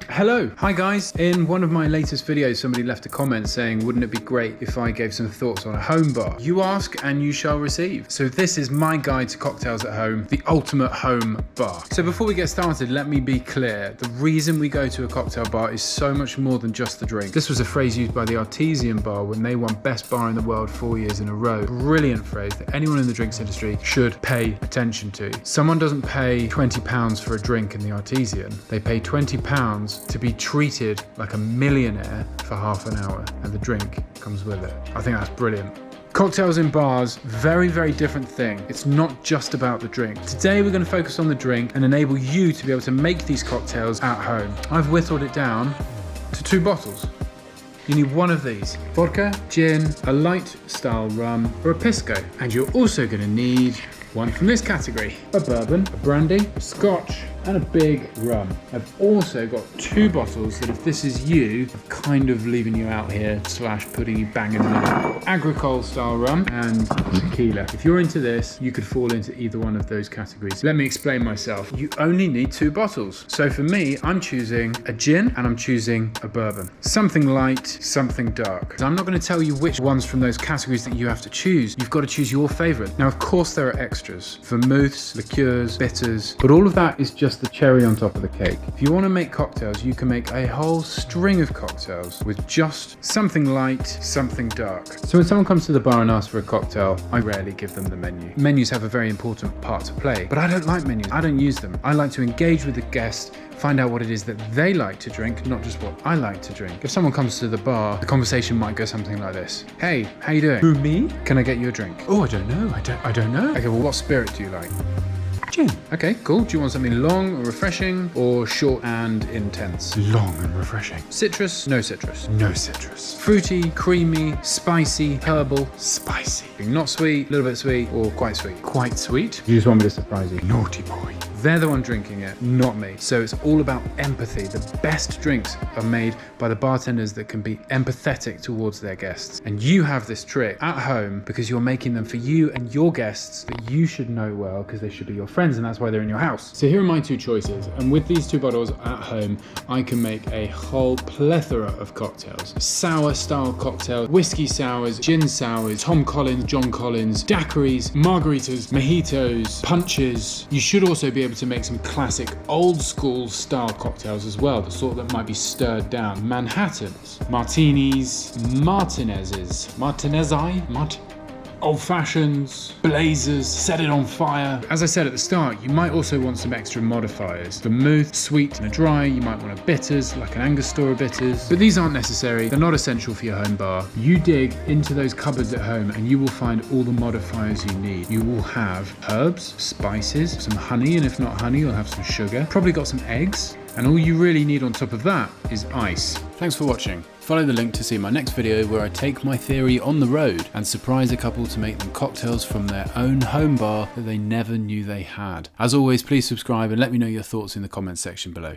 Hello. Hi guys. In one of my latest videos, somebody left a comment saying, wouldn't it be great if I gave some thoughts on a home bar? You ask and you shall receive. So this is my guide to cocktails at home, the ultimate home bar. So before we get started, let me be clear. The reason we go to a cocktail bar is so much more than just the drink. This was a phrase used by the Artesian Bar when they won Best Bar in the World 4 years in a row. Brilliant phrase that anyone in the drinks industry should pay attention to. Someone doesn't pay £20 for a drink in the Artesian. They pay £20 to be treated like a millionaire for half an hour, and the drink comes with it. I think that's brilliant. Cocktails in bars, very, very different thing. It's not just about the drink. Today we're going to focus on the drink and enable you to be able to make these cocktails at home. I've whittled it down to 2 bottles. You need one of these: vodka, gin, a light style rum, or a pisco. And you're also going to need one from this category: a bourbon, a brandy, a scotch, and a big rum. I've also got 2 bottles that, if this is you, I'm kind of leaving you out here / putting you bang in the middle. Agricole style rum and tequila. If you're into this, you could fall into either one of those categories. Let me explain myself. You only need 2 bottles. So for me, I'm choosing a gin and I'm choosing a bourbon. Something light, something dark. I'm not going to tell you which ones from those categories that you have to choose. You've got to choose your favorite. Now, of course, there are extras: vermouths, liqueurs, bitters, but all of that is just the cherry on top of the cake. If you want to make cocktails, you can make a whole string of cocktails with just something light, something dark. So when someone comes to the bar and asks for a cocktail, I rarely give them the menu. Menus have a very important part to play, but I don't like menus. I don't use them. I like to engage with the guest, find out what it is that they like to drink, not just what I like to drink. If someone comes to the bar, the conversation might go something like this: hey, how you doing? Who, me? Can I get you a drink? Oh, I don't know. I don't know. Okay, well, what spirit do you like? Gin. Okay, cool. Do you want something long or refreshing, or short and intense? Long and refreshing. Citrus? No citrus. No citrus. Fruity, creamy, spicy, herbal? Spicy. Not sweet, a little bit sweet, or quite sweet? Quite sweet. You just want me to surprise you. Naughty boy. They're the one drinking it, not me. So it's all about empathy. The best drinks are made by the bartenders that can be empathetic towards their guests. And you have this trick at home because you're making them for you and your guests that you should know well, because they should be your friends, and that's why they're in your house. So here are my 2 choices. And with these 2 bottles at home, I can make a whole plethora of cocktails. Sour style cocktails, whiskey sours, gin sours, Tom Collins, John Collins, daiquiris, margaritas, mojitos, punches. You should also be able to make some classic old school style cocktails as well, the sort that might be stirred down: Manhattans, martinis, old fashions, blazers, set it on fire. As I said at the start, you might also want some extra modifiers: vermouth, sweet and a dry. You might want a bitters, like an Angostura bitters, but these aren't necessary. They're not essential for your home bar. You dig into those cupboards at home and you will find all the modifiers you need. You will have herbs, spices, some honey, and if not honey, you'll have some sugar. Probably got some eggs. And all you really need on top of that is ice. Thanks for watching. Follow the link to see my next video where I take my theory on the road and surprise a couple to make them cocktails from their own home bar that they never knew they had. As always, please subscribe and let me know your thoughts in the comments section below.